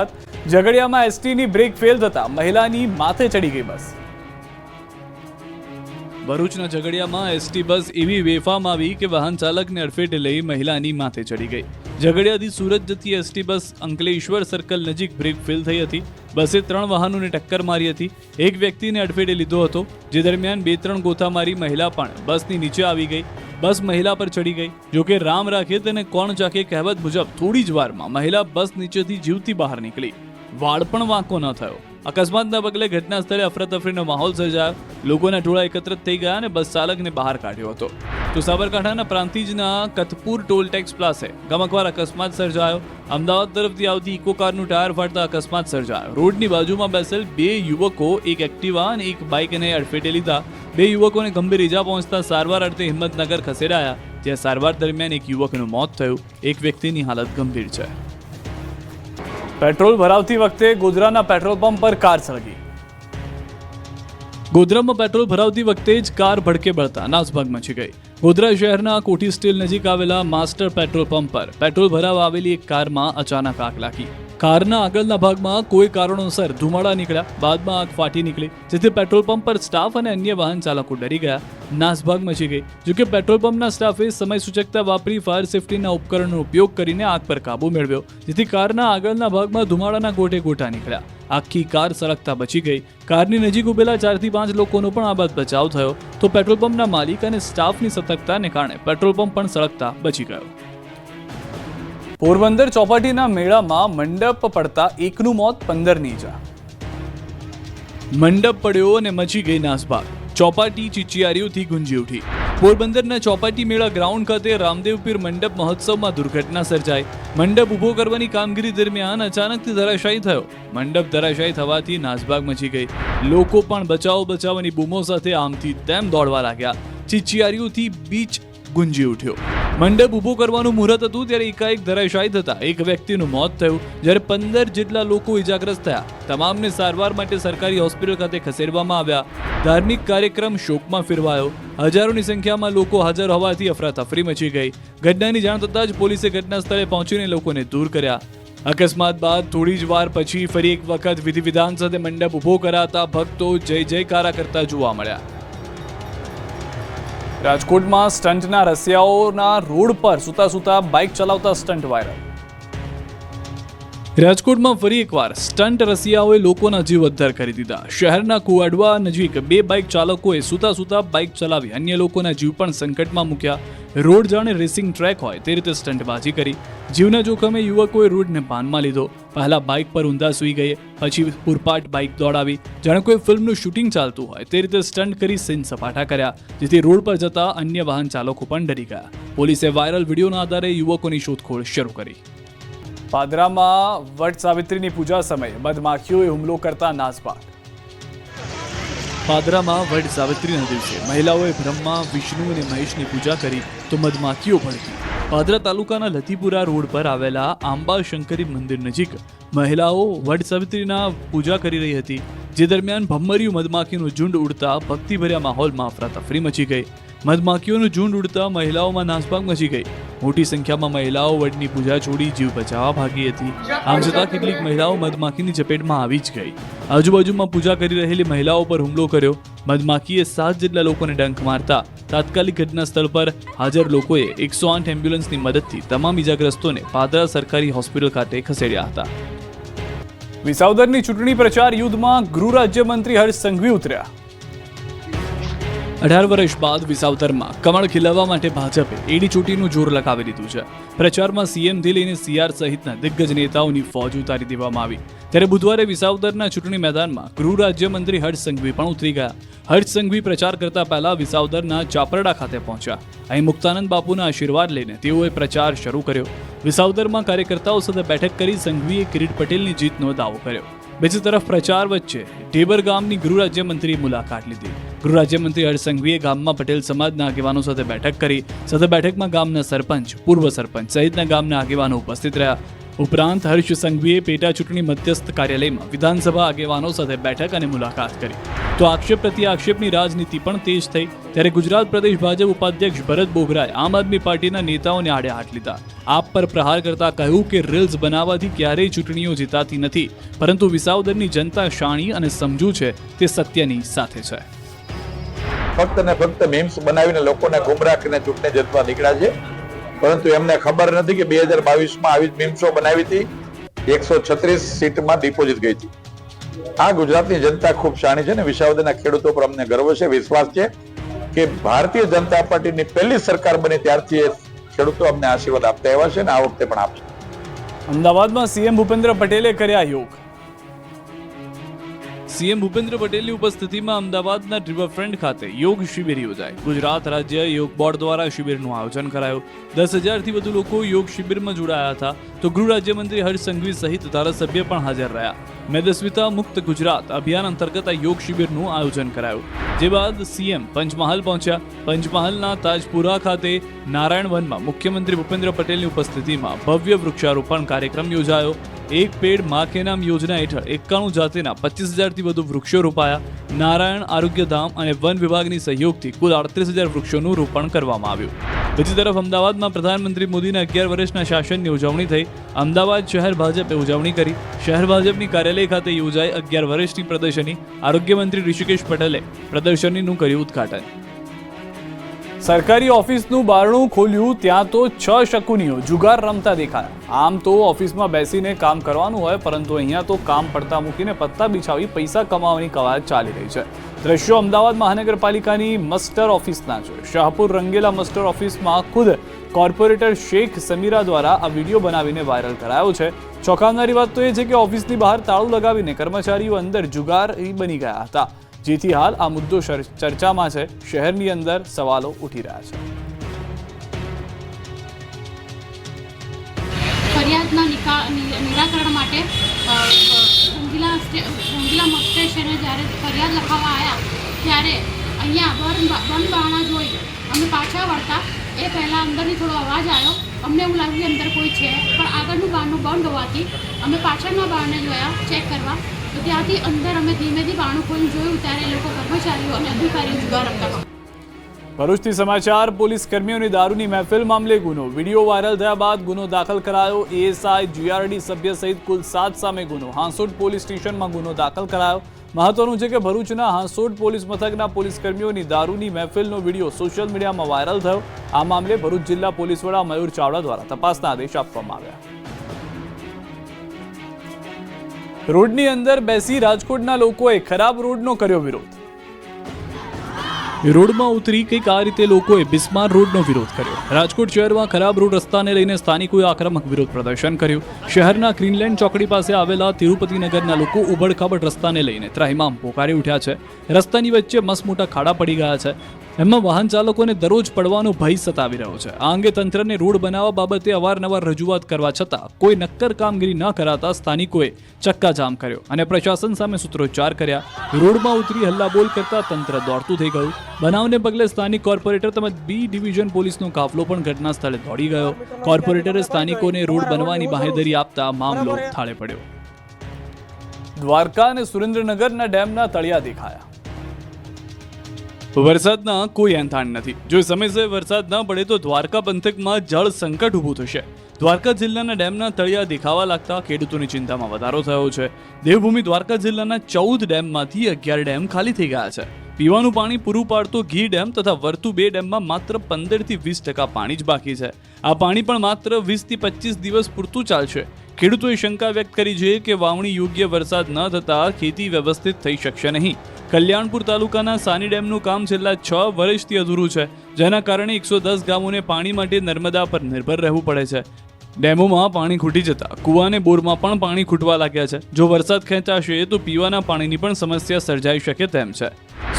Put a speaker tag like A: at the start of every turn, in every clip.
A: ઝઘડિયામાં એસટીની brake fail થતા મહિલાની માથે ચડી ગઈ બસ. ભરૂચના ઝઘડિયામાં એસટી બસ એવી વેફામાં આવી કે વાહન ચાલકને અડફેટે લઈ મહિલાની માથે ચડી ગઈ. ઝઘડિયાથી સુરત જતી એસટી બસ અંકલેશ્વર સર્કલ નજીક બ્રેક ફેલ થઈ હતી. બસે 3 વાહનોને ટક્કર મારી હતી. એક વ્યક્તિને અડફેટે લીધો હતો, જે દરમિયાન 2-3 ગોથા મારી મહિલા પણ બસની નીચે આવી ગઈ. બસ મહિલા પર ચડી ગઈ. જોકે રામ રાખે તેને કોણ ચાખે કહેવત મુજબ થોડી જ વારમાં મહિલા બસ નીચેથી જીવતી બહાર નીકળી. વાળ પણ વાંકો ન થયો. અકસ્માતના પગલે ઘટના સ્થળે અફરાતફરીનો માહોલ સર્જાયો. લોકોના ટોળા એકત્રિત થઈ ગયા અને બસ ચાલકને બહાર કાઢ્યો હતો. તો સાબરકાંઠાના પ્રાંતિજના કથપુર ટોલ ટેક્સ પાસે ગમકવાર અકસ્માત સર્જાયો. અમદાવાદ તરફથી આવતી ઇકો કારનું ટાયર ફાટતા અકસ્માત સર્જાયો. રોડની બાજુમાં બેસેલ 2 યુવકો એક એક્ટિવા અને એક બાઇકને અડફેટે લીધા. 2 યુવકોને ગંભીર ઈજા પહોંચતા સારવાર અર્થે હિંમતનગર ખસેડાયા, જ્યાં સારવાર દરમિયાન એક યુવકનું મોત થયું. એક વ્યક્તિની હાલત ગંભીર છે. પેટ્રોલ ભરાવતી વખતે ગોધરાના પેટ્રોલ પંપ પર કાર સળગી. ગોધરામાં પેટ્રોલ ભરાવતી વખતે જ કાર ભડકે બળતા નાસભાગ મચી ગઈ. ગોધરા શહેરના કોઠી સ્ટીલ નજીક આવેલા માસ્ટર પેટ્રોલ પંપ પર પેટ્રોલ ભરાવા આવેલી એક કારમાં અચાનક આગ લાગી. કારના આગળના ભાગમાં કોઈ કારણોસર ધુમાડા નીકળ્યા. બાદમાં આગ ફાટી નીકળી, જેથી પેટ્રોલ પંપ પર સ્ટાફ અને અન્ય વાહન ચાલકો ડરી ગયા. નાસભાગ મચી ગઈ. જોકે પેટ્રોલ પંપના સ્ટાફે સમય સૂચકતા વાપરી ફાયર સેફટીના ઉપકરણનો ઉપયોગ કરીને આગ પર કાબુ મેળવ્યો, જેથી કારના આગળના ભાગમાં ધુમાડાના ગોટે ગોટા નીકળ્યા. આખી કાર સળગતા બચી ગઈ. કારની નજીક ઉભેલા 4 થી 5 લોકોનો પણ આબાદ બચાવ થયો. તો પેટ્રોલ પંપના માલિક અને સ્ટાફની સતર્કતાને કારણે પેટ્રોલ પંપ પણ સળગતા બચી ગયો. પોરબંદર ચોપાટીના મેળામાં મંડપ પડતા એકનું મોત, 15ની ઈજા. મંડપ પડ્યો અને મચી ગઈ નાસભાગ. ચોપાટી ચીચિયારીઓથી ગુંજી ઉઠી. પોરબંદરના ચોપાટી મેળા ગ્રાઉન્ડ ખાતે રામદેવપીર મંડપ મહોત્સવમાં દુર્ઘટના સર્જાઈ. મંડપ ઊભો કરવાની કામગીરી દરમિયાન અચાનકથી ધરાશાયી થયો. મંડપ ધરાશાયી થવાથી નાસભાગ મચી ગઈ. લોકો પણ બચાવો બચાવની બૂમો સાથે આમથી તેમ દોડવા લાગ્યા. ચીચિયારીઓથી બીચ ગુંજી ઉઠ્યો. મંડપ ઊભો કરવાનું મુહૂર્ત હતું ત્યારે એકાએક ધરાશાયી થતા એક વ્યક્તિનું મોત થયું, જ્યારે 15 જેટલા લોકો ઇજાગ્રસ્ત થયા. તમામને સારવાર માટે સરકારી હોસ્પિટલ ખાતે ખસેડવામાં આવ્યા. ધાર્મિક કાર્યક્રમ શોકમાં ફેરવાયો. હજારોની સંખ્યામાં લોકો હાજર હોવાથી અફરાતફરી મચી ગઈ. ઘટનાની જાણ થતાં જ પોલીસે ઘટના સ્થળે પહોંચીને લોકોને દૂર કર્યા. અકસ્માત બાદ થોડી જ વાર પછી ફરી એક વખત વિધિ વિધાન સાથે મંડપ ઊભો કરાતા ભક્તો જય જયકારા કરતા જોવા મળ્યા. રાજકોટમાં સ્ટંટના રસિયાઓના રોડ પર સૂતા બાઇક ચલાવતા સ્ટંટ વાયરલ. રાજકોટમાં ફરી એકવાર સ્ટંટ રસિયાઓએ લોકોના જીવ અદ્ધર કરી દીધા. શહેરના કુવાડવા નજીક 2 બાઇક ચાલકોએ સૂતા બાઇક ચલાવી અન્ય લોકોના જીવ પણ સંકટમાં મૂક્યા. રોડ જાણે રેસિંગ ટ્રેક હોય તે રીતે સ્ટંટબાજી કરી. જીવના જોખમે યુવકોએ રોડને બાનમાં લીધો. પહેલા બાઇક પર ઊંધા સૂઈ ગયે, પછી પૂરપાટ બાઇક દોડાવી. જાણે કોઈ ફિલ્મનું શૂટિંગ ચાલતું હોય તે રીતે સ્ટંટ કરી સીન સપાટા કર્યા, જેથી રોડ પર જતા અન્ય વાહન ચાલકો પણ ડરી ગયા. પોલીસે વાયરલ વિડીયોના આધારે યુવકોની શોધખોળ શરૂ કરી. પાદરામાં વટ સાવિત્રીની પૂજા સમયે મધમાખીઓએ હુમલો કરતા નાસભાગ. પાદરામાં વટ સાવિત્રીના દિવસે મહિલાઓએ બ્રહ્મા, વિષ્ણુ અને મહેશની પૂજા કરી તો મધમાખીઓ ભડકી. પાદરા તાલુકાના લતીપુરા રોડ પર આવેલા આંબા શંકરી મંદિર નજીક મહિલાઓ વટ સાવિત્રીના પૂજા કરી રહી હતી, જે દરમિયાન ભમ્મરિયું મધમાખીનું ઝુંડ ઉડતા ભક્તિભર્યા માહોલમાં અફરાતફરી મચી ગઈ. મધમાખીઓનું ઝુંડ ઉડતા મહિલાઓમાં નાસભાગ મચી ગઈ. મોટી સંખ્યામાં મહિલાઓ વડની પૂજા છોડી જીવ બચાવવા ભાગી હતી. આમ છતાં કેટલીક મહિલાઓ મધમાખીની ચપેટમાં આવી જ ગઈ. આજુબાજુમાં પૂજા કરી રહેલી મહિલાઓ પર હુમલો કર્યો. મધમાખીએ 7 જેટલા લોકોને ડંખ મારતા તાત્કાલિક ઘટના સ્થળ પર હાજર લોકોએ 108 એમ્બ્યુલન્સની મદદથી તમામ ઇજાગ્રસ્તોને પાદરા સરકારી હોસ્પિટલ ખાતે ખસેડ્યા હતા. વિસાવદરની ચૂંટણી પ્રચાર યુદ્ધમાં ગૃહ રાજ્યમંત્રી હર્ષ સંઘવી ઉતર્યા. 18 વર્ષ બાદ વિસાવદરમાં કમળ ખીલવવા માટે ભાજપે એડી ચોટીનું જોર લગાવી દીધું છે. પ્રચારમાં સીએમથી લઈને સીઆર સહિતના દિગ્ગજ નેતાઓની ફોજ ઉતારી દેવામાં આવી. ત્યારે બુધવારે વિસાવદરના ચૂંટણી મેદાનમાં ગૃહ રાજ્યમંત્રી હર્ષ સંઘવી પણ ઉતરી ગયા. હર્ષ સંઘવી પ્રચાર કરતા પહેલા વિસાવદરના ચાપરડા ખાતે પહોંચ્યા. અહીં મુક્તાનંદ બાપુના આશીર્વાદ લઈને તેઓએ પ્રચાર શરૂ કર્યો. વિસાવદરમાં કાર્યકર્તાઓ સાથે બેઠક કરી સંઘવીએ કિરીટ પટેલની જીતનો દાવો કર્યો. બીજી તરફ પ્રચાર વચ્ચે ઢેબર ગામની ગૃહ રાજ્યમંત્રીએ મુલાકાત લીધી. ગૃહ રાજ્યમંત્રી હર્ષ સંઘવીએ ગામમાં પટેલ સમાજના આગેવાનો સાથે બેઠક કરી. સાથે બેઠકમાં ગામના સરપંચ, પૂર્વ સરપંચ સહિતના ગામના આગેવાનો ઉપસ્થિત રહ્યા. ઉપરાંત હર્ષ સંઘવીએ પેટા ચૂંટણી મધ્યસ્થ કાર્યાલયમાં વિધાનસભા આગેવાનો સાથે બેઠક અને મુલાકાત કરી. તો આક્ષેપ પ્રતિ આક્ષેપની રાજનીતિ પણ તેજ થઈ. ત્યારે ગુજરાત પ્રદેશ ભાજપ ઉપાધ્યક્ષ ભરત બોગરાએ આમ આદમી પાર્ટીના નેતાઓને આડે હાથ લીધા. આપ પર પ્રહાર કરતા કહ્યું કે રીલ્સ બનાવવાથી ક્યારેય ચૂંટણીઓ જીતાતી નથી, પરંતુ વિસાવદરની જનતા શાણી અને સમજુ છે તે સત્યની સાથે છે.
B: ફક્ત ને ફક્ત મીમ્સ બનાવીને લોકોને ગુમરાહ કરીને ચૂંટણી જીતવા નીકળ્યા છે, પરંતુ એમને ખબર નથી કે 2022માં આવી મીમ્સો બનાવી હતી. 136 સીટમાં ડિપોઝિટ ગઈ હતી. આ ગુજરાતની જનતા ખૂબ શાણી છે ને વિસાવદરના ખેડૂતો પર અમને ગર્વ છે, વિશ્વાસ છે કે ભારતીય જનતા પાર્ટીની પહેલી સરકાર બની ત્યારથી ખેડૂતો અમને આશીર્વાદ આપતા આવ્યા છે ને આ વખતે પણ આપશે.
A: અમદાવાદમાં સીએમ ભૂપેન્દ્ર પટેલે કર્યા યોગ. સીએમ ભૂપેન્દ્ર પટેલની ઉપસ્થિતિમાં અમદાવાદના રિવરફ્રન્ટ ખાતે યોગ શિબિર યોજાઈ. ગુજરાત રાજ્ય યોગ બોર્ડ દ્વારા શિબિરનું આયોજન કરાયું. 10,000થી વધુ લોકો યોગ શિબિરમાં જોડાયા હતા. તો ગૃહ રાજ્યમંત્રી હર્ષ સંઘવી સહિત ધારાસભ્ય પણ હાજર રહ્યા. મેદસ્વીતા મુક્ત ગુજરાત અભિયાન અંતર્ગત આ યોગ શિબિરનું આયોજન કરાયું. જે બાદ સીએમ પંચમહાલ પહોંચ્યા. પંચમહાલના તાજપુરા ખાતે નારાયણ વનમાં મુખ્યમંત્રી ભૂપેન્દ્ર પટેલની ઉપસ્થિતિમાં ભવ્ય વૃક્ષારોપણ કાર્યક્રમ યોજાયો. એક પેડ માં કે નામ યોજના હેઠળ 91 જાતિના 25,000થી વધુ વૃક્ષો રોપાયા. નારાયણ આરોગ્યધામ અને વન વિભાગની સહયોગથી કુલ 38,000 વૃક્ષોનું રોપણ કરવામાં આવ્યું. બીજી તરફ અમદાવાદમાં પ્રધાનમંત્રી મોદીના 11 વર્ષના શાસનની ઉજવણી થઈ. અમદાવાદ શહેર ભાજપે ઉજવણી કરી. શહેર ભાજપની કાર્યાલય ખાતે યોજાઈ 11 વર્ષની પ્રદર્શની. આરોગ્યમંત્રી ઋષિકેશ પટેલે પ્રદર્શનીનું કર્યું ઉદ્ઘાટન. સરકારી ઓફિસનું બારણું ખોલ્યું ત્યાં તો 6 શકુનીઓ જુગાર રમતા દેખાયા. આમ તો ઓફિસમાં બેસીને કામ કરવાનું હોય, પરંતુ અહીંયા તો કામ પડતા મૂકીને પત્તા બિછાવી પૈસા કમાવાની કવાયત ચાલી રહી છે. દ્રશ્યો અમદાવાદ મહાનગરપાલિકાની મસ્ટર ઓફિસના છે. શાહપુર રંગેલા મસ્ટર ઓફિસમાં ખુદ કોર્પોરેટર શેખ સમીરા દ્વારા આ વિડીયો બનાવીને વાયરલ કરાયો છે. ચોંકાવનારી વાત તો એ છે કે ઓફિસની બહાર તાળું લગાવીને કર્મચારીઓ અંદર જુગારી બની ગયા હતા, જેથી હાલ આ મુદ્દો ચર્ચામાં છે. શહેરની અંદર સવાલો ઉઠી રહ્યા છે.
C: ફરિયાદના નિરાકરણ માટે રંગીલા સ્ટેશને જ્યારે ફરિયાદ લખાવવા આવ્યા ત્યારે અહીંયા બંધ બારણા જોઈ અમે પાછા વળતા એ પહેલાં અંદરથી થોડો અવાજ આવ્યો. અમને એવું લાગ્યું કે અંદર કોઈ છે, પણ આગળનું બારણું બંધ હોવાથી અમે પાછળના બારણે જોયા ચેક કરવા. તો ત્યાંથી અંદર અમે ધીમેથી બારણું ખોલીને જોયું ત્યારે એ લોકો કર્મચારીઓ અને અધિકારીઓ જુગાર રમતા હતા.
A: ભરૂચથી સમાચાર. પોલીસ કર્મીઓની દારૂની મહેફિલ મામલે ગુનો. વિડીયો વાયરલ થયા બાદ ગુનો દાખલ કરાયો. એએસઆઈ જીઆરડી સભ્ય સહિત કુલ 7 સામે ગુનો. હાંસોટ પોલીસ સ્ટેશનમાં ગુનો દાખલ કરાયો. મહત્વનું છે કે ભરૂચના હાંસોટ પોલીસ મથકના પોલીસ કર્મીઓની દારૂની મહેફિલનો વિડીયો સોશિયલ મીડિયામાં વાયરલ થયો. આ મામલે ભરૂચ જિલ્લા પોલીસ વડા મયુર ચાવડા દ્વારા તપાસના આદેશ આપવામાં આવ્યા. રોડની અંદર બેસી રાજકોટના લોકોએ ખરાબ રોડનો કર્યો વિરોધ. રોડમાં ઉતરી કંઈક આ રીતે લોકોએ બિસ્માર રોડનો વિરોધ કર્યો. રાજકોટ શહેરમાં ખરાબ રોડ રસ્તાને લઈને સ્થાનિકોએ આક્રમક વિરોધ પ્રદર્શન કર્યું. શહેરના ગ્રીનલેન્ડ ચોકડી પાસે આવેલા તિરુપતિનગરના લોકો ઉબડખાબડ રસ્તાને લઈને ત્રાહિમામ પોકારી ઉઠ્યા છે. રસ્તાની વચ્ચે મસમોટા ખાડા પડી ગયા છે. એમાં વાહન ચાલકોને દરરોજ પડવાનો ભય સતાવી રહ્યો છે. આ અંગે તંત્રને રોડ બનાવવા બાબતે અવારનવાર રજૂઆત કરવા છતાં કોઈ નક્કર કામગીરી ન કરાતા સ્થાનિકોએ ચક્કાજામ કર્યો અને પ્રશાસન સામે સૂત્રોચ્ચાર કર્યા. રોડમાં ઉતરી હલ્લાબોલ કરતા તંત્ર દોડતું થઈ ગયું. બનાવને પગલે સ્થાનિક કોર્પોરેટર તેમજ બી ડિવિઝન પોલીસનો કાફલો પણ ઘટના સ્થળે દોડી ગયો. કોર્પોરેટરે સ્થાનિકોને રોડ બનવાની બાંહેધરી આપતા મામલો થાળે પડ્યો. દ્વારકા અને સુરેન્દ્રનગરના ડેમના તળિયા દેખાયા. વરસાદના કોઈ એંધાણ નથી. જો સમયસર વરસાદ ન પડે તો દ્વારકા પંથકમાં જળ સંકટ ઊભું થશે. દ્વારકા જિલ્લાના ડેમના તળિયા દેખાવા લાગતા ખેડૂતોની ચિંતામાં વધારો થયો છે. દેવભૂમિ દ્વારકા જિલ્લાના 14 ડેમમાંથી 11 ડેમ ખાલી થઈ ગયા છે. પીવાનું પાણી પૂરું પાડતો ગીર ડેમ તથા વર્તુ 2 ડેમમાં માત્ર 15 થી 20% પાણી જ બાકી છે. આ પાણી પણ માત્ર 20 થી 25 દિવસ પૂરતું ચાલશે. ખેડૂતોએ શંકા વ્યક્ત કરી છે કે વાવણી યોગ્ય વરસાદ ન થતા ખેતી વ્યવસ્થિત થઈ શકશે નહીં. કલ્યાણપુર તાલુકાના સાની ડેમનું કામ છેલ્લા 6 વર્ષથી અધૂરું છે, જેના કારણે 110 ગામોને પાણી માટે નર્મદા પર નિર્ભર રહેવું પડે છે. ડેમોમાં પાણી ખૂટી જતા કુવા અને બોરમાં પણ પાણી ખૂટવા લાગ્યા છે. જો વરસાદ ખેંચાશે તો પીવાના પાણીની પણ સમસ્યા સર્જાઈ શકે તેમ છે.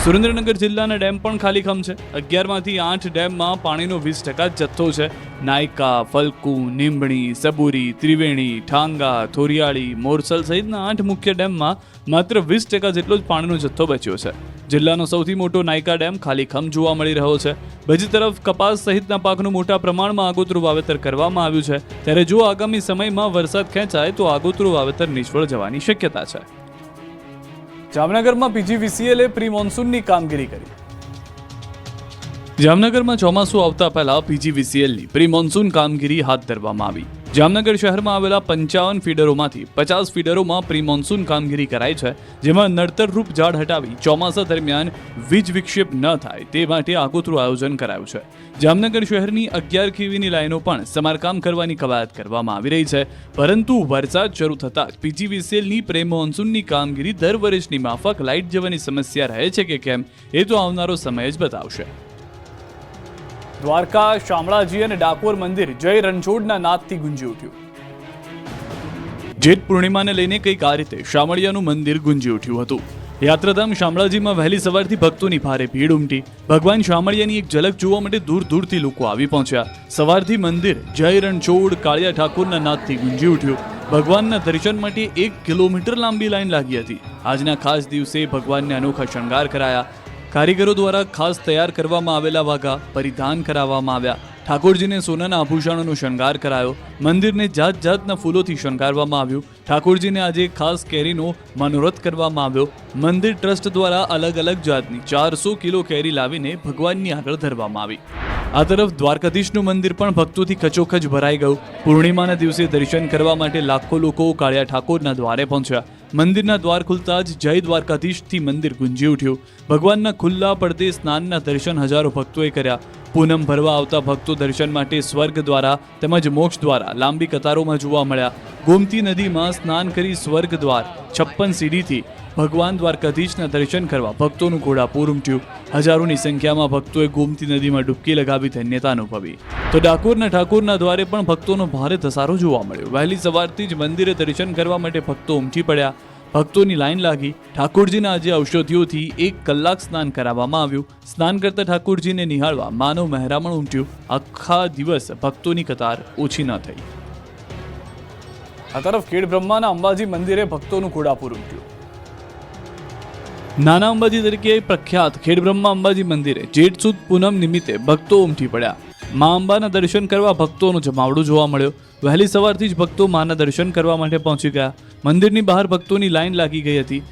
A: સુરેન્દ્રનગર જિલ્લાના ડેમ પણ ખાલીખમ છે. 11માંથી 8 ડેમમાં પાણીનો 20% જ જથ્થો છે. નાયકા, ફલકુ, નીંબણી, સબુરી, ત્રિવેણી, ઠાંગા, થોરિયાળી, મોરસલ સહિતના 8 મુખ્ય ડેમમાં માત્ર 20% જેટલો જ પાણીનો જથ્થો બચ્યો છે. જિલ્લાનો સૌથી મોટો નાયકા ડેમ ખાલીખમ જોવા મળી રહ્યો છે. બીજી તરફ કપાસ સહિતના પાકનું મોટા પ્રમાણમાં આગોતરું વાવેતર કરવામાં આવ્યું છે. ત્યારે જો આગામી સમયમાં વરસાદ ખેંચાય તો આગોતરું વાવેતર નિષ્ફળ જવાની શક્યતા છે. જામનગરમાં PGVCL પ્રી મોન્સૂનની કામગીરી કરી. જામનગરમાં ચોમાસું આવતા પહેલા PGVCLની પ્રી મોન્સૂન કામગીરી હાથ ધરવામાં આવી. જામનગર શહેરમાં આવેલા 55 ફીડરોમાંથી 50 ફીડરોમાં પ્રી મોન્સૂન કામગીરી કરાઈ છે, જેમાં નડતરરૂપ ઝાડ હટાવી ચોમાસા દરમિયાન વીજ વિક્ષેપ ન થાય તે માટે આગોતરું આયોજન કરાયું છે. જામનગર શહેરની 11 kVની લાઈનો પણ સમારકામ કરવાની કવાયત કરવામાં આવી રહી છે, પરંતુ વરસાદ શરૂ થતાં જ PGVCLની પ્રી મોન્સૂનની કામગીરી દર વર્ષની માફક લાઇટ જવાની સમસ્યા રહે છે કે કેમ એ તો આવનારો સમય જ બતાવશે. દ્વારકા, શામળાજી અને ડાકોર મંદિર જય રણછોડના નાદથી ગુંજી ઉઠ્યું. જેઠ પૂર્ણિમાને લઈને કંઈક આ રીતે શામળિયાનું મંદિર ગુંજી ઉઠ્યું હતું. યાત્રાધામ શામળાજીમાં વહેલી સવારથી ભક્તોની ભારે ભીડ ઉમટી. ભગવાન શામળિયાની એક ઝલક જોવા માટે દૂર દૂરથી લોકો આવી પહોંચ્યા. સવારથી મંદિર જય રણછોડ કાળિયા ઠાકોરના નાદથી ગુંજી ઉઠ્યું. ભગવાનના દર્શન માટે 1 કિલોમીટર લાંબી લાઈન લાગી હતી. આજના ખાસ દિવસે ભગવાનને અનોખા શણગાર કરાયા. કારીગરો દ્વારા ખાસ તૈયાર કરવામાં આવેલા વાઘા પરિધાન કરાવવામાં આવ્યા. ઠાકોરજીને સોનાના આભૂષણોનો શણગાર કરાયો. મંદિરને જાત જાતના ફૂલોથી શણગારવામાં આવ્યું. ઠાકોરજીને આજે ખાસ કેરીનો મનોરથ કરવામાં આવ્યો. મંદિર ટ્રસ્ટ દ્વારા અલગ અલગ જાતની 400 કિલો કેરી લાવીને ભગવાનની આગળ ધરવામાં આવી. આ તરફ દ્વારકાધીશનું મંદિર પણ ભક્તોથી ખચોખચ ભરાઈ ગયું. પૂર્ણિમાના દિવસે દર્શન કરવા માટે લાખો લોકો કાળિયા ઠાકોરના દ્વારે પહોંચ્યા. મંદિરના દ્વાર ખુલતા જ જય દ્વારકાધીશથી મંદિર ગુંજી ઉઠ્યું. ભગવાનના ખુલ્લા પડદે સ્નાનના દર્શન હજારો ભક્તોએ કર્યા. પૂનમ ભરવા આવતા ભક્તો દર્શન માટે સ્વર્ગ દ્વારા તેમજ મોક્ષ દ્વારા લાંબી કતારોમાં જોવા મળ્યા. ગોમતી નદીમાં સ્નાન કરી સ્વર્ગ દ્વાર 56 સીડીથી ભગવાન દ્વારકાધીશના દર્શન કરવા ભક્તોનું ઘોડાપૂર ઉમટ્યું. હજારોની સંખ્યામાં ભક્તોએ ગોમતી નદીમાં ડૂબકી લગાવી ધન્યતા અનુભવી. તો ડાકોરના ઠાકોરના દ્વારે પણ ભક્તોનો ભારે ધસારો જોવા મળ્યો. વહેલી સવારથી જ મંદિરે દર્શન કરવા માટે ભક્તો ઉમટી પડ્યા. ભક્તોની લાઈન લાગી. ઠાકોરજીના આજે ઔષધિઓથી 1 કલાક સ્નાન કરાવવામાં આવ્યું. સ્નાન કરતા ઠાકોરજીને નિહાળવા માનવ મહેરામણ ઉમટ્યું. આખા દિવસ ભક્તોની કતાર ઓછી ન થઈ. આ તરફ ખેડબ્રહ્માના અંબાજી મંદિરે ભક્તોનું ઘોડાપૂર ઉમટ્યું. નાના અંબાજી તરીકે પ્રખ્યાત ખેડબ્રહ્મા અંબાજી મંદિરે જેઠ સુદ પૂનમ નિમિત્તે ભક્તો ઉમટી પડ્યા. મા અંબાના દર્શન કરવા ભક્તોનો જમાવડો જોવા મળ્યો. વહેલી સવારથી જ ભક્તો માના દર્શન કરવા માટે પહોંચી ગયા. મંદિરની બહાર ભક્તોની લાઈન લાગી ગઈ હતી.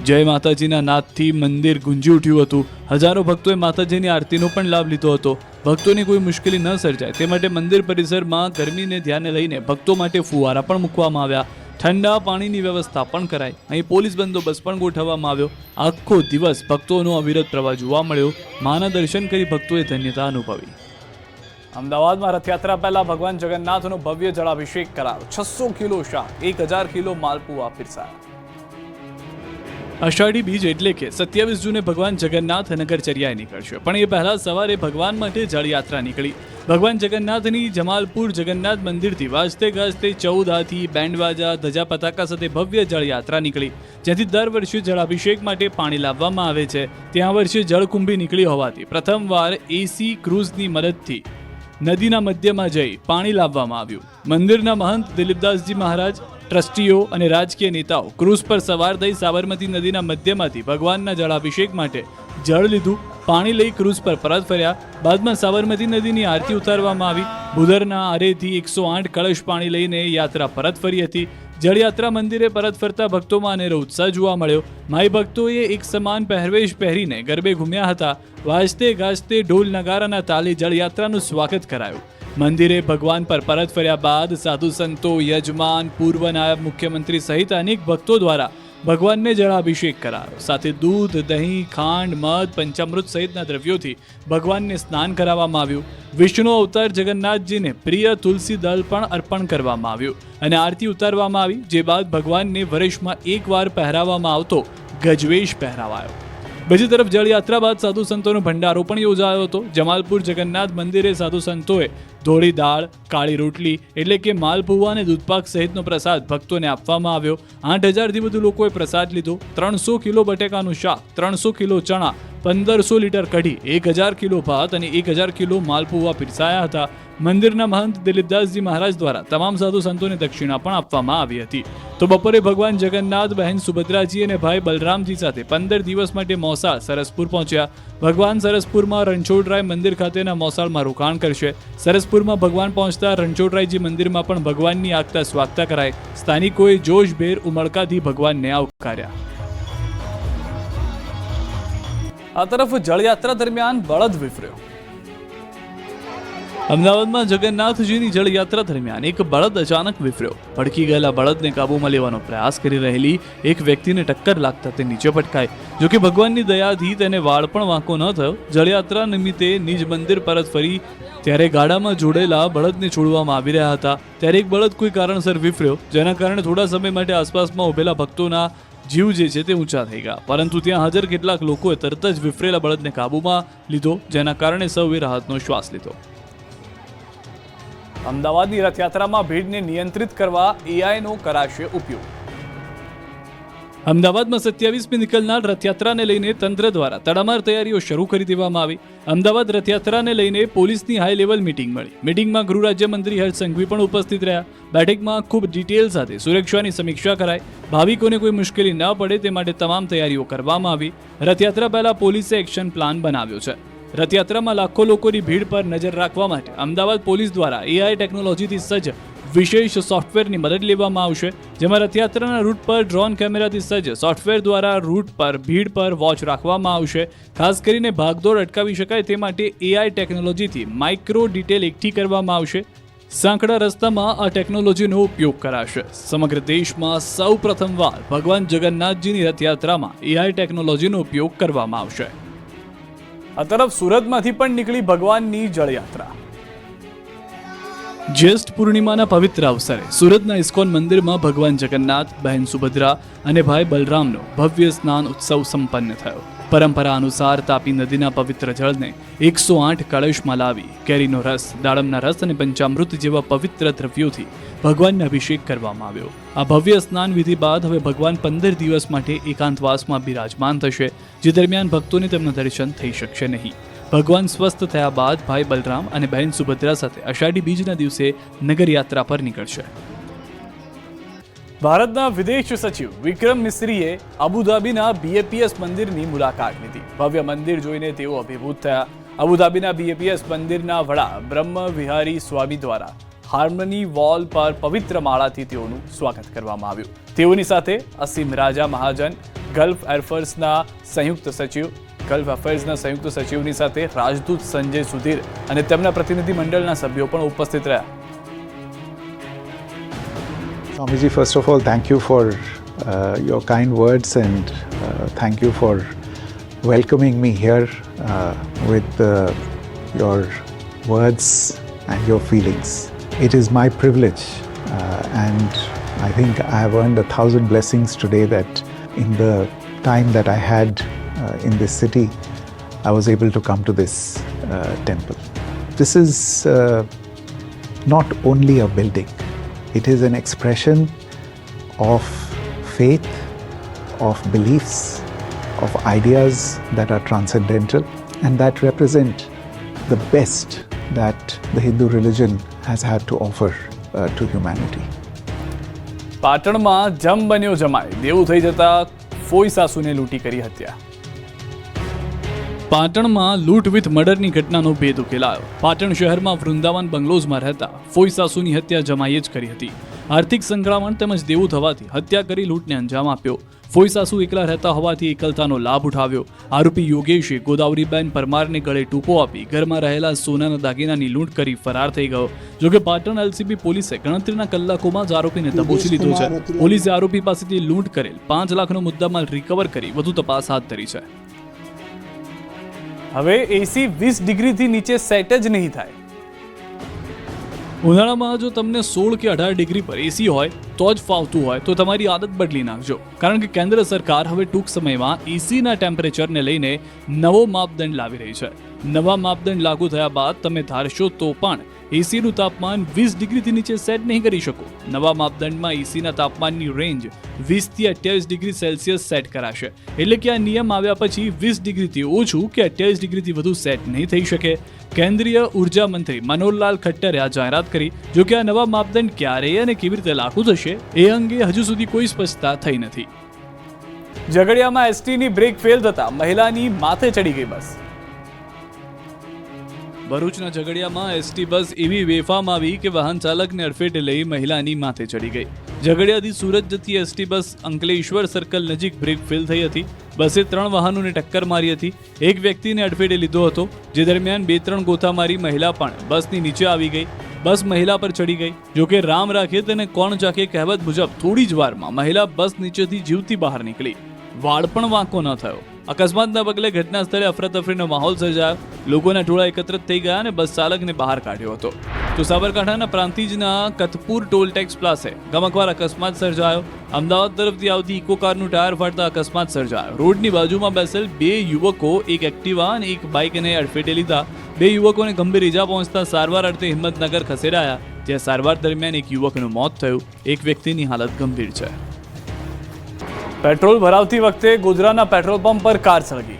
A: જય માતાજીના નાદથી મંદિર ગુંજી ઉઠ્યું હતું. હજારો ભક્તોએ માતાજીની આરતીનો પણ લાભ લીધો હતો. ભક્તોની કોઈ મુશ્કેલી ન સર્જાય તે માટે મંદિર પરિસરમાં ગરમીને ધ્યાને લઈને ભક્તો માટે ફુવારા પણ મૂકવામાં આવ્યા. ઠંડા પાણીની વ્યવસ્થા પણ કરાઈ. અહીં પોલીસ બંદોબસ્ત પણ ગોઠવવામાં આવ્યો. આખો દિવસ ભક્તોનો અવિરત પ્રવાહ જોવા મળ્યો. માના દર્શન કરી ભક્તોએ ધન્યતા અનુભવી. અમદાવાદમાં રથયાત્રા પહેલા ભગવાન જગન્નાથનો ભવ્ય જળાભિષેક કરાયો. 600 કિલો શાક, 1000 કિલો માલપુઆ પીરસાયા. અષાઢી બીજ એટલે કે 27 જૂને ભગવાન જગન્નાથ નગરચર્યાએ નીકળશે, પણ એ પહેલા સવારે ભગવાન માટે જળયાત્રા નીકળી. ભગવાન જગન્નાથની જમાલપુર જગન્નાથ મંદિરથી વાજતે ગાજતે 14 હાથી, બેન્ડવાજા, ધજા પતાકા સાથે ભવ્ય જળયાત્રા નીકળી, જેથી દર વર્ષે જળાભિષેક માટે પાણી લાવવામાં આવે છે. ત્યાં વર્ષે જળકુંભી નીકળી હોવાથી પ્રથમવાર એસી ક્રૂઝની મદદથી નદીના મધ્યમાં જઈ પાણી લાવવામાં આવ્યું. મંદિરના મહંત દિલીપદાસજી મહારાજ, ટ્રસ્ટીઓ અને રાજકીય નેતાઓ ક્રૂઝ પર સવાર થઈ સાબરમતી નદીના મધ્યમાંથી ભગવાનના જળાભિષેક માટે જળ લીધું. પાણી લઈ ક્રૂઝ પર પરત ફર્યા. બાદમાં સાબરમતી નદીની આરતી ઉતારવામાં આવી. ભૂદરના આરેથી 108 કળશ પાણી લઈને યાત્રા પરત ફરી હતી. જળયાત્રા મંદિરે પરત ફરતા ભક્તોમાં અનેરો ઉત્સાહ જોવા મળ્યો. માઈ ભક્તોએ એક સમાન પહેરવેશ પહેરીને ગરબે ઘૂમ્યા હતા. વાજતે ગાજતે ઢોલ નગારાના તાલે જળયાત્રાનું સ્વાગત કરાયું. મંદિરે ભગવાન પર પરત ફર્યા બાદ સાધુ સંતો, યજમાન, પૂર્વ નાયબ મુખ્યમંત્રી સહિત અનેક ભક્તો દ્વારા ભગવાનને જળાભિષેક કરાયો. સાથે દૂધ, દહીં, ખાંડ, મધ, પંચામૃત સહિતના દ્રવ્યોથી ભગવાનને સ્નાન કરાવવામાં આવ્યું. વિષ્ણુ અવતાર જગન્નાથજીને પ્રિય તુલસી દળ પણ અર્પણ કરવામાં આવ્યું અને આરતી ઉતારવામાં આવી. જે બાદ ભગવાનને વર્ષમાં એકવાર પહેરાવવામાં આવતો ગજવેશ પહેરાવાયો. બીજી તરફ જળયાત્રા બાદ સાધુ સંતોનો ભંડારો પણ યોજાયો હતો. જમાલપુર જગન્નાથ મંદિરે સાધુ સંતોએ ધોળી દાળ, કાળી રોટલી એટલે કે માલપુઆ અને દૂધપાક સહિતનો પ્રસાદ ભક્તોને આપવામાં આવ્યો. 8000થી વધુ લોકોએ પ્રસાદ લીધો. 300 કિલો બટેકાનું શાક, 300 કિલો ચણા, 1500 લીટર કઢી, 1000 કિલો ભાત અને 1000 કિલો માલપુઆ પીરસાયા હતા. મંદિરના મહંત દિલીપદાસજી મહારાજ દ્વારા તમામ સાધુ સંતોને દક્ષિણા પણ આપવામાં આવી હતી. તો બપોરે ભગવાન જગન્નાથ, બહેન સુભદ્રાજી અને ભાઈ બલરામજી સાથે 15 દિવસ માટે મોસાળ સરસપુર પહોંચ્યા. ભગવાન સરસપુરમાં રણછોડરાય મંદિર ખાતેના મોસાળમાં રોકાણ કરશે. સરસપુરમાં ભગવાન પહોંચતા રણછોડરાયજી મંદિરમાં પણ ભગવાનની આગતા સ્વાગતા કરાય. સ્થાનિકોએ જોશભેર ઉમળકાથી ભગવાનને આવકાર્યા. આ તરફ જળયાત્રા દરમિયાન બળદ વિફર્યો. અમદાવાદમાં જગન્નાથજીની જળયાત્રા દરમિયાન એક બળદ અચાનક વિફર્યો. ભડકી ગયેલા બળદને કાબૂમાં લેવાનો પ્રયાસ કરી રહેલી એક વ્યક્તિને ટક્કર લાગતા તે નીચે પટકાઈ. જોકે ભગવાનની દયાથી તેને વાળ પણ વાંકો ન થયો. જળયાત્રા નિમિત્તે નિજ મંદિર પરત ફરી ત્યારે ગાડામાં જોડેલા બળદને છોડવામાં આવી રહ્યા હતા ત્યારે એક બળદ કોઈ કારણસર વિફર્યો, જેના કારણે થોડા સમય માટે આસપાસમાં ઉભેલા ભક્તોના જીવ જે છે તે ઊંચા થઈ ગયા. પરંતુ ત્યાં હાજર કેટલાક લોકોએ તરત જ વિફરેલા બળદને કાબૂમાં લીધો, જેના કારણે સૌએ રાહતનો શ્વાસ લીધો. અમદાવાદની રથયાત્રામાં ભીડને નિયંત્રિત કરવા એઆઈનો કરાશે ઉપયોગ. અમદાવાદમાં 27મી નીકળનાર રથયાત્રાને લઈને તંત્ર દ્વારા તડામાર તૈયારીઓ શરૂ કરી દેવામાં આવી. અમદાવાદ રથયાત્રાને લઈને પોલીસની હાઈ લેવલ મીટિંગ મળી. મીટિંગમાં ગૃહ રાજ્યમંત્રી હર્ષ સંઘવી પણ ઉપસ્થિત રહ્યા. બેઠકમાં ખૂબ ડિટેલ સાથે સુરક્ષાની સમીક્ષા કરાઈ. ભાવિકોને કોઈ મુશ્કેલી ન પડે તે માટે તમામ તૈયારીઓ કરવામાં આવી. રથયાત્રા પહેલા પોલીસે એક્શન પ્લાન બનાવ્યો છે. રથયાત્રામાં લાખો લોકોની ભીડ પર નજર રાખવા માટે અમદાવાદ પોલીસ દ્વારા એઆઈ ટેકનોલોજીથી સજ્જ વિશેષ સોફ્ટવેરની મદદ લેવામાં આવશે, જેમાં રથયાત્રાના રૂટ પર ડ્રોન કેમેરાથી સજ્જ સોફ્ટવેર દ્વારા રૂટ પર ભીડ પર વોચ રાખવામાં આવશે. ખાસ કરીને ભાગદોડ અટકાવી શકાય તે માટે એઆઈ ટેકનોલોજીથી માઇક્રો ડિટેલ એકઠી કરવામાં આવશે. સાંકડા રસ્તામાં આ ટેકનોલોજીનો ઉપયોગ કરાશે. સમગ્ર દેશમાં સૌ પ્રથમવાર ભગવાન જગન્નાથજીની રથયાત્રામાં એઆઈ ટેકનોલોજીનો ઉપયોગ કરવામાં આવશે. આ તરફ સુરતમાંથી પણ નીકળી ભગવાનની જળયાત્રા. જ્યેષ્ઠ પૂર્ણિમાના પવિત્ર અવસરે સુરતના ઇસ્કોન મંદિરમાં ભગવાન જગન્નાથ, બહેન સુભદ્રા અને ભાઈ બલરામનો ભવ્ય સ્નાન ઉત્સવ સંપન્ન થયો. પરંપરા અનુસાર તાપી નદીના પવિત્ર જળને 108 કળશમાં લાવી કેરીનો રસ, દાડમના રસ અને પંચામૃત જેવા પવિત્ર દ્રવ્યોથી ભગવાનને અભિષેક કરવામાં આવ્યો. આ ભવ્ય સ્નાન વિધિ બાદ હવે ભગવાન 15 દિવસ માટે એકાંતવાસમાં બિરાજમાન થશે, જે દરમિયાન ભક્તોને તેમના દર્શન થઈ શકશે નહીં. ભગવાન સ્વસ્થ થયા બાદ ભાઈ બલરામ અને બહેન સુભદ્રા સાથે અષાઢી બીજના દિવસે નગરયાત્રા પર નીકળશે. ભારતના વિદેશ સચિવ વિક્રમ મિસ્રીએ અબુધાબીના બીએપીએસ મંદિરની મુલાકાત લીધી. ભવ્ય મંદિર જોઈને તેઓ અભિભૂત થયા. અબુધાબીના બીએપીએસ મંદિરના વડા બ્રહ્મ વિહારી સ્વામી દ્વારા હાર્મની વોલ પર પવિત્ર માળાથી તેઓનું સ્વાગત કરવામાં આવ્યું. તેઓની સાથે અસીમ રાજા મહાજન, ગલ્ફ એરફોર્સના સંયુક્ત સચિવની સાથે રાજદૂત સંજય સુધીર અને તેમના પ્રતિનિધિ મંડળના સભ્યો પણ ઉપસ્થિત રહ્યા.
D: Swamiji, first of all, thank you for your kind words and thank you for welcoming me here with your words and your feelings. It is my privilege and I think I have earned 1,000 blessings today that in the time that I had in this city, I was able to come to this temple. This is not only a building. It is an expression of faith, of beliefs, of ideas that are transcendental and that represent the best that the Hindu religion has had to offer to humanity.
A: પાટણમાં જમ બન્યો જમાય, દેવું થઈ જતા ફોઈ સાસુને લૂંટી કરી હત્યા. પાટણમાં લૂંટ વિથ મર્ડરની ઘટનાનો ભેદ ઉકેલાયો. પાટણ શહેરમાં વૃંદાવન બંગલોઝમાં રહેતા ફોઈ સાસુની હત્યા જમાઈએ જ કરી હતી. આર્થિક સંકળામણ તેમજ દેવું થવાથી હત્યા કરી લૂંટને અંજામ આપ્યો. ફોઈ સાસુ એકલા રહેતા હોવાથી એકલતાનો લાભ ઉઠાવ્યો. આરોપી યોગેશે ગોદાવરીબેન પરમારને ગળે ટૂંપો આપી ઘરમાં રહેલા સોનાના દાગીનાની લૂંટ કરી ફરાર થઈ ગયો. જોકે પાટણ એલસીબી પોલીસે ગણતરીના કલાકોમાં જ આરોપીને દબોચી લીધો છે. પોલીસે આરોપી પાસેથી લૂંટ કરેલ 5 લાખનો મુદ્દામાલ રિકવર કરી વધુ તપાસ હાથ ધરી છે. હવે એસી 20 ડિગ્રીથી નીચે સેટ જ નહીં થાય. ઉનાળામાં જો તમને 16 કે 18 ડિગ્રી પર એસી હોય તો જ ફાવતું હોય તો તમારી આદત બદલી નાખજો, કારણ કે કેન્દ્ર સરકાર હવે ટૂંક સમયમાં એસીના ટેમ્પરેચરને લઈને નવો માપદંડ લાવી રહી છે. નવા માપદંડ લાગુ થયા બાદ તમે ધારશો તો પણ એસીનું તાપમાન 20 ડિગ્રીથી નીચે સેટ નહીં કરી શકો. નવા માપદંડમાં એસીના તાપમાનની રેન્જ 20 થી 28 ડિગ્રી સેલ્સિયસ સેટ કરાશે. એટલે કે આ નિયમ આવ્યા પછી 20 ડિગ્રીથી ઓછું કે 28 ડિગ્રીથી વધુ સેટ નહીં થઈ શકે. કેન્દ્રીય ઉર્જા મંત્રી મનોહરલાલ ખટ્ટરે આ જાહેરાત કરી. જો કે આ નવા માપદંડ ક્યારે અને કેવી રીતે લાગુ થશે એ અંગે હજુ સુધી કોઈ સ્પષ્ટતા થઈ નથી. ઝઘડિયામાં એસટીની બ્રેક ફેલ થતા મહિલાની માથે ચડી ગઈ બસ. ભરૂચના ઝઘડિયામાં એસટી બસ એવી બેફામ આવી કે વાહન ચાલકને અડફેટે લઈ મહિલાની માથે ચડી ગઈ. ઝઘડિયાથી સુરત જતી એસટી બસ અંકલેશ્વર સર્કલ નજીક બ્રેક ફેલ થઈ હતી. બસે 3 વાહનોને ટક્કર મારી હતી. એક વ્યક્તિને અડફેટે લીધો હતો, જે દરમિયાન 2-3 ગોથા મારી મહિલા પણ બસની નીચે આવી ગઈ. બસ મહિલા પર ચડી ગઈ. જોકે રામ રાખે તેને કોણ ચાખે કહેવત મુજબ થોડી જ વારમાં મહિલા બસ નીચેથી જીવતી બહાર નીકળી. વાળ પણ વાંકો ન થયો. અકસ્માતના પગલે ઘટના સ્થળે અફરાતફરીનો માહોલ સર્જાયો. લોકોના ટોળા એકત્રિત થઈ ગયા અને બસ ચાલકને બહાર કાઢ્યો હતો. તો સાબરકાંઠાના પ્રાંતિજના કતપુર ટોલ ટેક્સ પ્લાસે ગમકવાર અકસ્માત સર્જાયો. અમદાવાદ તરફથી આવતી ઇકો કારનું ટાયર ફાટતા અકસ્માત સર્જાયો. રોડની બાજુમાં બેસેલ 2 યુવકો એક એક્ટિવા અને એક બાઇકને અડફેટે લીધા. 2 યુવકોને ગંભીર ઈજા પહોંચતા સારવાર અર્થે હિંમતનગર ખસેડાયા, જ્યાં સારવાર દરમિયાન એક યુવકનું મોત થયું. એક વ્યક્તિની હાલત ગંભીર છે. પેટ્રોલ ભરાવતી વખતે ગોધરાના પેટ્રોલ પંપ પર કાર સળગી.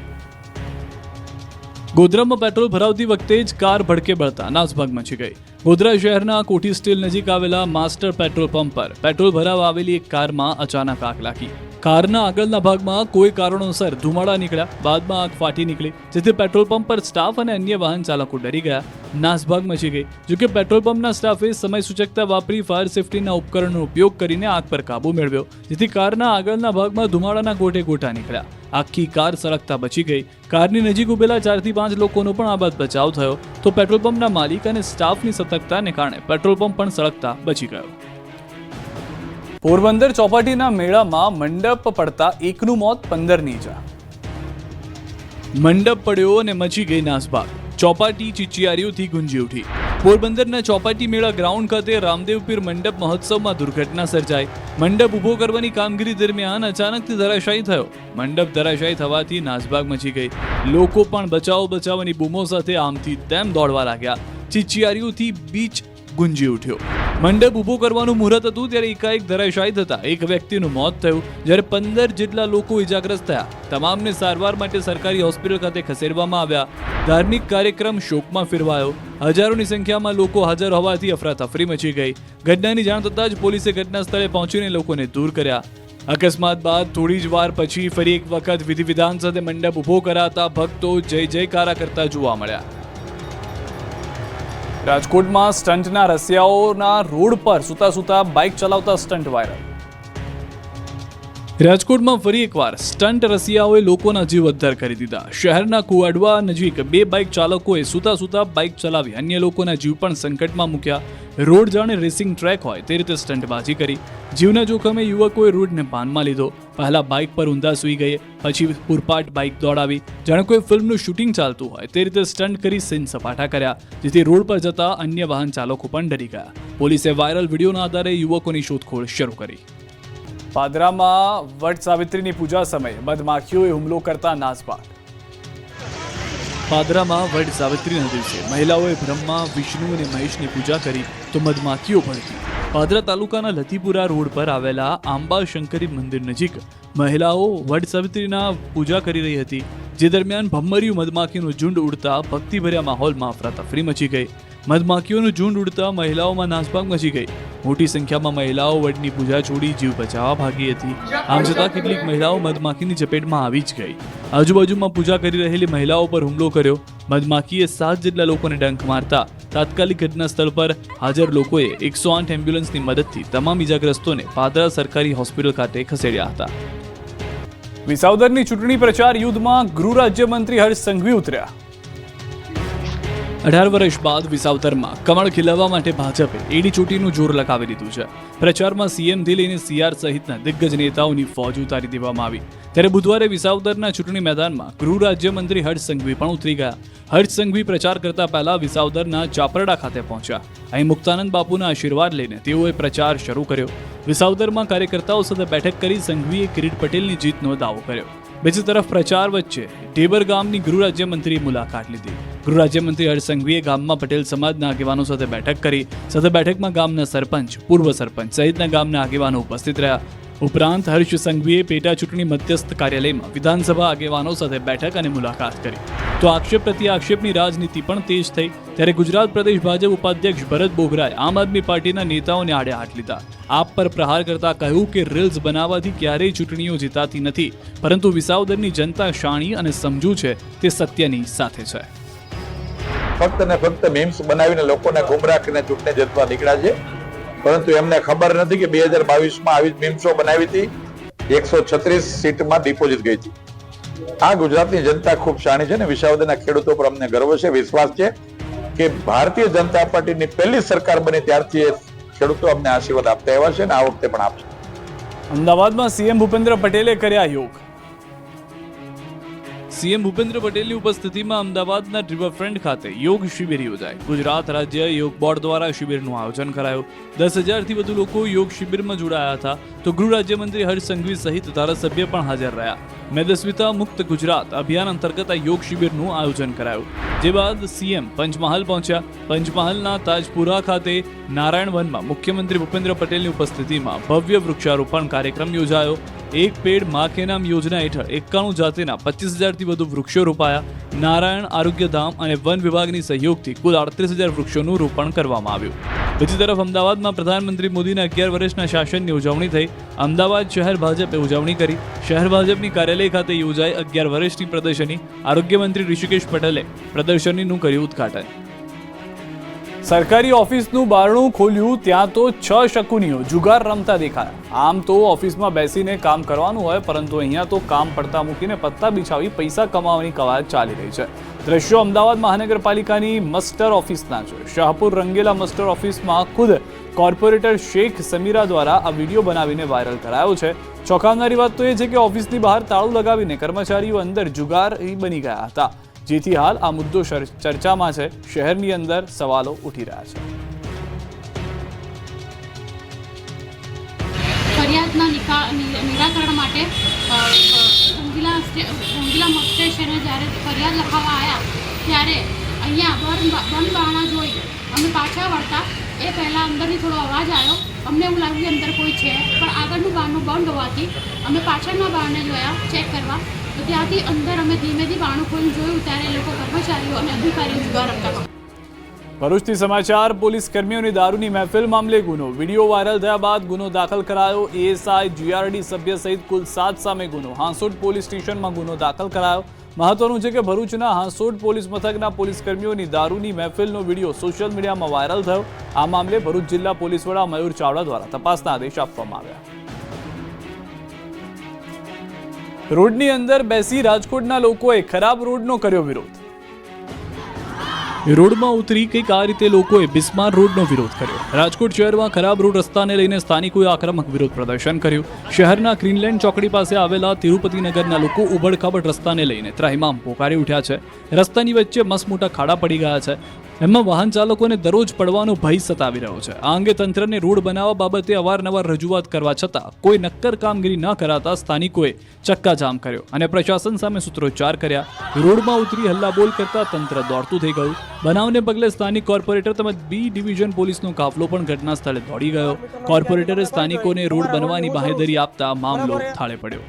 A: ગોધરામાં પેટ્રોલ ભરાવતી વખતે જ કાર ભડકે બળતા નાસભાગ મચી ગઈ. ગોધરા શહેરના કોઠી સ્ટીલ નજીક આવેલા માસ્ટર પેટ્રોલ પંપ પર પેટ્રોલ ભરાવા આવેલી એક કારમાં અચાનક આગ લાગી. કારના આગળના ભાગમાં કોઈ કારણોસર ધુમાડા નીકળ્યા. બાદમાં આગ ફાટી નીકળી, જેથી પેટ્રોલ પંપ પર સ્ટાફ અને અન્ય વાહન ચાલકો ડરી ગયા. નાસભાગ મચી ગઈ. જોકે પેટ્રોલ પંપના સ્ટાફે સમય સૂચકતા વાપરી ફાયર સેફટીના ઉપકરણનો ઉપયોગ કરીને આગ પર કાબુ મેળવ્યો, જેથી કારના આગળના ભાગમાં ધુમાડાના ગોટે ગોટા નીકળ્યા. આખી કાર સળગતા બચી ગઈ. કારની નજીક ઉભેલા 4 થી 5 લોકોનો પણ આ બાદ બચાવ થયો. તો પેટ્રોલ પંપના માલિક અને સ્ટાફની સતર્કતાને કારણે પેટ્રોલ પંપ પણ સળગતા બચી ગયો. પોરબંદર ચોપાટીના મેળામાં મંડપ પડતા એકનું મોત, 15ની ઈજા. મંડપ પડ્યો અને મચી ગઈ નાસભાગ. ચોપાટી ચીચિયારીઓથી ગુંજી ઉઠી. પોરબંદરના ચોપાટી મેળા ગ્રાઉન્ડ ખાતે રામદેવપીર મંડપ મહોત્સવમાં દુર્ઘટના સર્જાઈ. મંડપ ઊભો કરવાની કામગીરી દરમિયાન અચાનકથી ધરાશાયી થયો. મંડપ ધરાશાયી થવાથી નાસભાગ મચી ગઈ. લોકો પણ બચાવની બૂમો સાથે આમથી તેમ દોડવા લાગ્યા. ચીચિયારીઓથી બીચ ગુંજી ઉઠ્યો. મંડપ ઊભો કરવાનું મુહૂર્ત હતું ત્યારે એકાએક ધરાશાયી થતા એક વ્યક્તિનું મોત થયું, જ્યારે 15 જેટલા લોકો ઇજાગ્રસ્ત થયા. તમામને સારવાર માટે સરકારી હોસ્પિટલ ખાતે ખસેડવામાં આવ્યા. ધાર્મિક કાર્યક્રમ શોકમાં ફેરવાયો. હજારોની સંખ્યામાં લોકો હાજર હોવાથી અફરાતફરી મચી ગઈ. ઘટનાની જાણ થતાં જ પોલીસે ઘટના સ્થળે પહોંચીને લોકોને દૂર કર્યા. અકસ્માત બાદ થોડી જ વાર પછી ફરી એક વખત વિધિ વિધાન સાથે મંડપ ઊભો કરાતા ભક્તો જય જયકારા કરતા જોવા મળ્યા. રાજકોટમાં સ્ટન્ટના રસિયાઓના રોડ પર સૂતા બાઇક ચલાવતા સ્ટન્ટ વાયરલ. રાજકોટમાં ફરી એકવાર સ્ટન્ટ રસિયાઓએ લોકોના જીવ અદ્ધર કરી દીધા. શહેરના કુવાડવા નજીક 2 બાઇક ચાલકોએ સૂતા બાઇક ચલાવી અન્ય લોકોના જીવ પણ સંકટમાં મૂક્યા. રોડ જાણે રેસિંગ ટ્રેક હોય તે રીતે સ્ટન્ટબાજી કરી. જીવના જોખમે યુવકોએ રોડને પાનમાં લીધો. પહેલા બાઇક પર ઊંધા સૂઈ ગઈ, પછી પૂરપાટ બાઇક દોડાવી. જાણે કોઈ ફિલ્મનું શૂટિંગ ચાલતું હોય તે રીતે સ્ટન્ટ કરી સીન સપાટા કર્યા, જેથી રોડ પર જતા અન્ય વાહન ચાલકો પણ ડરી ગયા. પોલીસે વાયરલ વિડીયોના આધારે યુવકોની શોધખોળ શરૂ કરી. પાદરામાં વટ સાવિત્રીની પૂજા સમયે મધમાખીઓએ હુમલો કરતા નાસભાગ. પાદરામાં વટ સાવિત્રીના દિવસે મહિલાઓએ બ્રહ્મા, વિષ્ણુ અને મહેશની પૂજા કરી તો મધમાખીઓ ભડકી. પાદરા તાલુકાના લતીપુરા રોડ પર આવેલા આંબા શંકરી મંદિર નજીક મહિલાઓ વટ સાવિત્રીના પૂજા કરી રહી હતી, જે દરમિયાન ભમ્મરિયું મધમાખીનું ઝુંડ ઉડતા ભક્તિભર્યા માહોલમાં અફરાતફરી મચી ગઈ. મધમાખીઓનું ઝુંડ ઉડતા મહિલાઓમાં નાસભાગ મચી ગઈ. મોટી સંખ્યામાં મહિલાઓ વડની પૂજા છોડી જીવ બચાવવા ભાગી હતી. આમ છતાં કેટલીક મહિલાઓ મધમાખીની ચપેટમાં આવી જ ગઈ. આજુબાજુમાં પૂજા કરી રહેલી મહિલાઓ પર હુમલો કર્યો. મધમાખીએ 7 જેટલા લોકોને ડંખ મારતા તાત્કાલિક ઘટના સ્થળ પર હાજર લોકોએ 108 એમ્બ્યુલન્સની મદદથી તમામ ઇજાગ્રસ્તોને પાદરા સરકારી હોસ્પિટલ ખાતે ખસેડ્યા હતા. વિસાવદરની ચૂંટણી પ્રચાર યુદ્ધમાં ગૃહ રાજ્યમંત્રી હર્ષ સંઘવી ઉતર્યા. 18 વર્ષ બાદ વિસાવદરમાં કમળ ખીલવવા માટે ભાજપે એડી ચોટીનું જોર લગાવી દીધું છે. પ્રચારમાં સીએમથી લઈને સીઆર સહિતના દિગ્ગજ નેતાઓની ફોજ ઉતારી દેવામાં આવી. ત્યારે બુધવારે વિસાવદરના ચૂંટણી મેદાનમાં ગૃહ રાજ્યમંત્રી હર્ષ સંઘવી પણ ઉતરી ગયા. હર્ષ સંઘવી પ્રચાર કરતા પહેલા વિસાવદરના ચાપરડા ખાતે પહોંચ્યા. અહીં મુક્તાનંદ બાપુના આશીર્વાદ લઈને તેઓએ પ્રચાર શરૂ કર્યો. વિસાવદરમાં કાર્યકર્તાઓ સાથે બેઠક કરી સંઘવીએ કિરીટ પટેલની જીતનો દાવો કર્યો. બીજી તરફ પ્રચાર વચ્ચે ઢેબર ગામની ગૃહ રાજ્યમંત્રીએ મુલાકાત લીધી. ગૃહ રાજ્યમંત્રી હર્ષ સંઘવીએ ગામમાં પટેલ સમાજના આગેવાનો સાથે બેઠક કરી. સાથે બેઠકમાં ગામના સરપંચ, પૂર્વ સરપંચ સહિતના ગામના આગેવાનો ઉપસ્થિત રહ્યા. ઉપરાંત હર્ષ સંઘવીએ પેટા ચૂંટણી મધ્યસ્થ કાર્યાલયમાં વિધાનસભા આગેવાનો સાથે બેઠક અને મુલાકાત કરી. તો આક્ષેપ પ્રતિ આક્ષેપની રાજનીતિ પણ તેજ થઈ. ત્યારે ગુજરાત પ્રદેશ ભાજપ ઉપાધ્યક્ષ ભરત બોઘરાએ આમ આદમી પાર્ટીના નેતાઓને આડે હાથ લીધા. આપ પર પ્રહાર કરતા કહ્યું કે રીલ્સ બનાવવાથી ક્યારેય ચૂંટણીઓ જીતાતી નથી, પરંતુ વિસાવદરની જનતા શાણી અને સમજુ છે તે સત્યની સાથે છે.
B: ફક્ત ને ફક્ત મીમ્સ બનાવીને લોકોને ગુમરાહ કરીને ચૂંટણી જીતવા નીકળ્યા છે, પરંતુ એમને ખબર નથી કે 2022માં આવી જ મીમ્સો બનાવી હતી. 136 સીટમાં ડિપોઝિટ ગઈ હતી. આ ગુજરાતની જનતા ખૂબ શાણી છે ને વિસાવદરના ખેડૂતો પર અમને ગર્વ છે, વિશ્વાસ છે કે ભારતીય જનતા પાર્ટીની પહેલી સરકાર બની ત્યારથી ખેડૂતો અમને આશીર્વાદ આપતા આવ્યા છે અને આ વખતે પણ આપશે.
A: અમદાવાદમાં સીએમ ભૂપેન્દ્ર પટેલે કર્યા યોગ. સીએમ ભૂપેન્દ્ર પટેલની ઉપસ્થિતિમાં અમદાવાદના રિવરફ્રન્ટ ખાતે યોગ શિબિર યોજાઈ. ગુજરાત રાજ્ય યોગ બોર્ડ દ્વારા શિબિરનું આયોજન કરાયું. 10,000થી વધુ લોકો યોગ શિબિરમાં જોડાયા હતા. તો ગૃહ રાજ્યમંત્રી હર્ષ સંઘવી સહિત ધારાસભ્ય પણ હાજર રહ્યા. મેદસ્વીતા મુક્ત ગુજરાત અભિયાન અંતર્ગત આ યોગ શિબિરનું આયોજન કરાયું. જે બાદ સીએમ પંચમહાલ પહોંચ્યા. પંચમહાલના તાજપુરા ખાતે નારાયણ વનમાં મુખ્યમંત્રી ભૂપેન્દ્ર પટેલની ઉપસ્થિતિમાં ભવ્ય વૃક્ષારોપણ કાર્યક્રમ યોજાયો. એક પેડ માં કે નામ યોજના હેઠળ 91 જાતિના 25,000થી વધુ વૃક્ષો રોપાયા. નારાયણ આરોગ્યધામ અને વન વિભાગની સહયોગથી કુલ 38,000 વૃક્ષોનું રોપણ કરવામાં આવ્યું. બીજી તરફ અમદાવાદમાં પ્રધાનમંત્રી મોદીના 11 વર્ષના શાસનની ઉજવણી થઈ. અમદાવાદ શહેર ભાજપે ઉજવણી કરી. શહેર ભાજપની કાર્યાલય ખાતે યોજાઈ 11 વર્ષની પ્રદર્શની. આરોગ્યમંત્રી ઋષિકેશ પટેલે પ્રદર્શનીનું કર્યું ઉદ્ઘાટન. સરકારી ઓફિસનું બારણું ખોલ્યું ત્યાં તો 6 શકુનીઓ જુગાર રમતા દેખાયા. આમ તો ઓફિસમાં બેસીને કામ કરવાનું હોય, પરંતુ અહીંયા તો કામ પડતા મૂકીને પત્તા બિછાવી પૈસા કમાવાની કવાયત ચાલી રહી છે. દ્રશ્યો અમદાવાદ મહાનગરપાલિકાની મસ્ટર ઓફિસના છે. શાહપુર રંગેલા મસ્ટર ઓફિસમાં ખુદ કોર્પોરેટર શેખ સમીરા દ્વારા આ વિડીયો બનાવીને વાયરલ કરાયો છે. ચોંકાવનારી વાત તો એ છે કે ઓફિસની બહાર તાળું લગાવીને કર્મચારીઓ અંદર જુગારી બની ગયા હતા, જેથી હાલ આ મુદ્દો ચર્ચામાં છે. શહેરની અંદર સવાલો ઉઠી રહ્યા છે.
C: ફરિયાદના નિરાકરણ માટે રંગીલા સ્ટેશને જ્યારે ફરિયાદ લખાવવા આવ્યા ત્યારે અહીંયા બંધ બારણા જોઈ અમે પાછા વળતા એ પહેલાં અંદરથી થોડો અવાજ આવ્યો. અમને એવું લાગ્યું કે અંદર કોઈ છે, પણ આગળનું બારણું બંધ હોવાથી અમે પાછળના બારણે જોયા ચેક કરવા. તો ત્યાંથી અંદર અમે ધીમેથી બારણું ખોલીને જોયું ત્યારે એ લોકો કર્મચારીઓ અને અધિકારીઓ જુગાર રમતા હતા.
A: ભરૂચથી સમાચાર. પોલીસ કર્મીઓની દારૂની મહેફિલ મામલે ગુનો. વિડીયો વાયરલ થયા બાદ ગુનો દાખલ કરાયો. એએસઆઈ જીઆરડી સભ્ય સહિત કુલ 7 સામે ગુનો. હાંસોટ પોલીસ સ્ટેશનમાં ગુનો દાખલ કરાયો. મહત્વનું છે કે ભરૂચના હાંસોટ પોલીસ મથકના પોલીસ કર્મીઓની દારૂની મહેફિલનો વિડીયો સોશિયલ મીડિયામાં વાયરલ થયો. આ મામલે ભરૂચ જિલ્લા પોલીસ વડા મયુર ચાવડા દ્વારા તપાસના આદેશ આપવામાં આવ્યા. રોડની અંદર બેસી રાજકોટના લોકોએ ખરાબ રોડનો કર્યો વિરોધ. રોડમાં ઉતરી કંઈક આ રીતે લોકોએ બિસ્માર રોડનો વિરોધ કર્યો. રાજકોટ શહેરમાં ખરાબ રોડ રસ્તાને લઈને સ્થાનિકોએ આક્રમક વિરોધ પ્રદર્શન કર્યું. શહેરના ગ્રીનલેન્ડ ચોકડી પાસે આવેલા તિરુપતિનગરના લોકો ઉબડખાબડ રસ્તાને લઈને ત્રાહિમામ પોકારી ઉઠ્યા છે. રસ્તાની વચ્ચે મસ્ત મોટા ખાડા પડી ગયા છે. એમાં વાહન ચાલકોને દરરોજ પડવાનો ભય સતાવી રહ્યો છે. આ અંગે તંત્રને રોડ બનાવવા બાબતે અવારનવાર રજૂઆત કરવા છતાં કોઈ નક્કર કામગીરી ન કરાતા સ્થાનિકોએ ચક્કાજામ કર્યો અને પ્રશાસન સામે સૂત્રોચ્ચાર કર્યા. રોડમાં ઉતરી હલ્લાબોલ કરતા તંત્ર દોડતું થઈ ગયું. બનાવને પગલે સ્થાનિક કોર્પોરેટર તેમજ બી ડિવિઝન પોલીસનો કાફલો પણ ઘટના સ્થળે દોડી ગયો. કોર્પોરેટરે સ્થાનિકોને રોડ બનવાની બાંહેધરી આપતા મામલો થાળે પડ્યો.